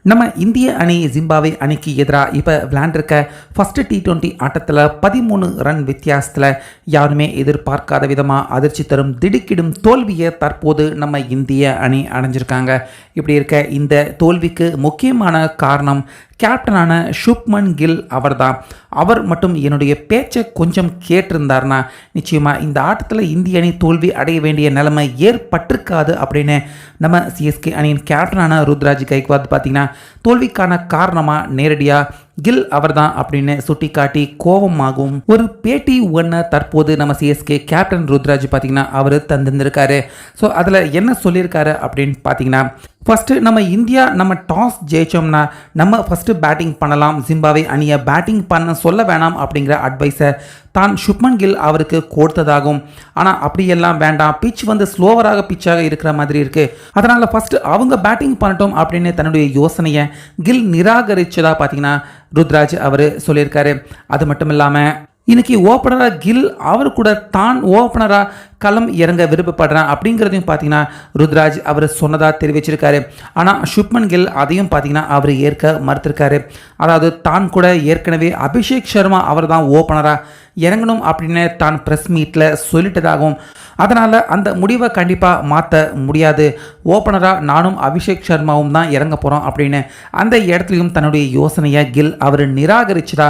நம்ம இந்திய அணி ஜிம்பாப்வே அணிக்கு எதிராக இப்போ விளையாண்டிருக்க ஃபர்ஸ்ட் T20 ஆட்டத்தில் 13 ரன் வித்தியாசத்தில் யாருமே எதிர்பார்க்காத விதமாக அதிர்ச்சி தரும் திடுக்கிடும் தோல்வியை தற்போது நம்ம இந்திய அணி அடைஞ்சிருக்காங்க. இப்படி இருக்க இந்த தோல்விக்கு முக்கியமான காரணம் கேப்டனான சுப்மன் கில் அவர்தான். அவர் மட்டும் என்னுடைய பேச்சை கொஞ்சம் கேட்டிருந்தார்னா நிச்சயமாக இந்த ஆட்டத்தில் இந்திய அணி தோல்வி அடைய வேண்டிய நிலைமை ஏற்பட்டிருக்காது அப்படின்னு நம்ம சிஎஸ்கே அணியின் கேப்டனான ருத்ராஜ் கைக்வாத் பார்த்தீங்கன்னா தோல்விக்கான காரணமாக நேரடியாக கில் அவர்தான் அப்படின்னு சுட்டிக்காட்டி கோபமாகவும் ஒரு பேட்டி ஒன்று தற்போது நம்ம சிஎஸ்கே கேப்டன் ருத்ராஜ் பார்த்தீங்கன்னா அவர் தந்திருக்காரு. ஸோ அதில் என்ன சொல்லியிருக்காரு அப்படின்னு பார்த்தீங்கன்னா, ஃபஸ்ட்டு நம்ம இந்தியா டாஸ் ஜெயிச்சோம்னா நம்ம ஃபஸ்ட்டு பேட்டிங் பண்ணலாம், ஜிம்பாப்வே அணியை பேட்டிங் பண்ண சொல்ல வேணாம் அப்படிங்கிற அட்வைஸை தான் சுப்மன் கில் அவருக்கு கொடுத்ததாகும். ஆனால் அப்படியெல்லாம் வேண்டாம், பிச் ஸ்லோவராக பிச்சாக இருக்கிற மாதிரி இருக்குது, அதனால் ஃபஸ்ட்டு அவங்க பேட்டிங் பண்ணட்டும் அப்படின்னு தன்னுடைய யோசனையை கில் நிராகரித்ததாக பார்த்தீங்கன்னா ருத்ராஜ் அவர் சொல்லியிருக்காரு. அது மட்டும் இல்லாமல் இன்னைக்கு ஓப்பனராக கில் அவர் கூட தான் ஓப்பனராக களம் இறங்க விருப்பப்படுறேன் அப்படிங்கிறதையும் பார்த்தீங்கன்னா ருத்ராஜ் அவர் சொன்னதாக தெரிவிச்சிருக்காரு. ஆனால் சுப்மன் கில் அதையும் பார்த்தீங்கன்னா அவர் ஏற்க மறுத்திருக்காரு. அதாவது தான் கூட ஏற்கனவே அபிஷேக் சர்மா அவர் தான் ஓப்பனராக இறங்கணும் அப்படின்னு தான் ப்ரெஸ் மீட்டில் சொல்லிட்டதாகவும், அதனால் அந்த முடிவை கண்டிப்பாக மாற்ற முடியாது, ஓப்பனராக நானும் அபிஷேக் சர்மாவும் தான் இறங்க போகிறோம் அப்படின்னு அந்த இடத்துலையும் தன்னுடைய யோசனையை கில் அவர் நிராகரிச்சதா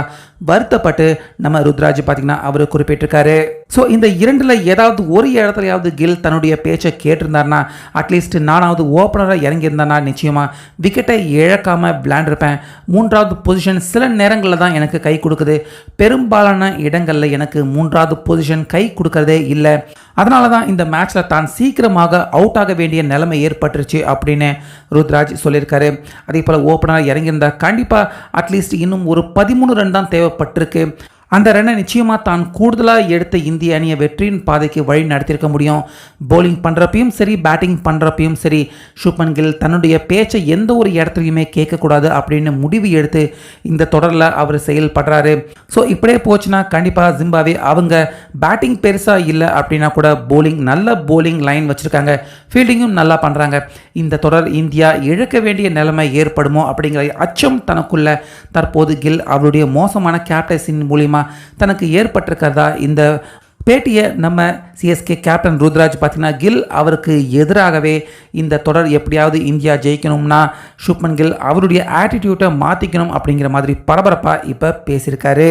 வருத்தப்பட்டு நம்ம ருத்ராஜ் பார்த்தீங்கன்னா அவர் குறிப்பிட்டிருக்காரு. ஸோ இந்த இரண்டில் ஏதாவது ஒரு இடத்துலையாவது கில் தன்னுடைய பேச்சை கேட்டிருந்தார்னா, அட்லீஸ்ட் நானாவது ஓப்பனராக இறங்கியிருந்தேன்னா நிச்சயமாக விக்கெட்டை இழக்காமல் விளையாண்டுருப்பேன். மூன்றாவது பொசிஷன் சில நேரங்களில் தான் எனக்கு கை கொடுக்குது, பெரும்பாலான இடங்களில் எனக்கு மூன்றாவது பொசிஷன் கை கொடுக்கறதே இல்லை, அதனால தான் இந்த மேட்ச்சில் தான் சீக்கிரமாக அவுட் ஆக வேண்டிய நிலைமை ஏற்பட்டுருச்சு அப்படின்னு ருத்ராஜ் சொல்லியிருக்காரு. அதே போல் ஓப்பனராக இறங்கியிருந்தால் கண்டிப்பாக அட்லீஸ்ட் இன்னும் ஒரு 13 ரன் தான் தேவைப்பட்டிருக்கு, அந்த ரன்னை நிச்சயமாக தான் கூடுதலாக எடுத்த இந்திய அணியை வெற்றியின் பாதைக்கு வழி நடத்தியிருக்க முடியும். பவுலிங் பண்ணுறப்பையும் சரி, பேட்டிங் பண்ணுறப்பையும் சரி, சுப்மன் கில் தன்னுடைய பேச்சை எந்த ஒரு இடத்துலையுமே கேட்கக்கூடாது அப்படின்னு முடிவு எடுத்து இந்த தொடரில் அவர் செயல்படுறாரு. ஸோ இப்படியே போச்சுன்னா கண்டிப்பாக ஜிம்பாப்வே அவங்க பேட்டிங் பெருசாக இல்லை அப்படின்னா கூட நல்ல போலிங் லைன் வச்சுருக்காங்க, ஃபீல்டிங்கும் நல்லா பண்ணுறாங்க, இந்த தொடர் இந்தியா இழக்க வேண்டிய நிலைமை ஏற்படுமோ அப்படிங்கிற அச்சம் தனக்குள்ள தற்போது கில் அவருடைய மோசமான கேப்டன்சின் மூலிமா தனக்கு ஏற்பட்டிருக்கிறதா இந்த பேட்டியை நம்ம சிஎஸ்கே கேப்டன் ருத்ராஜ் பார்த்தீங்கன்னா கில் அவருக்கு எதிராகவே இந்த தொடர் எப்படியாவது இந்தியா ஜெயிக்கணும்னா சுப்மன் கில் அவருடைய ஆட்டிடியூட்டை மாற்றிக்கணும் அப்படிங்கிற மாதிரி பரபரப்பாக இப்போ பேசியிருக்காரு.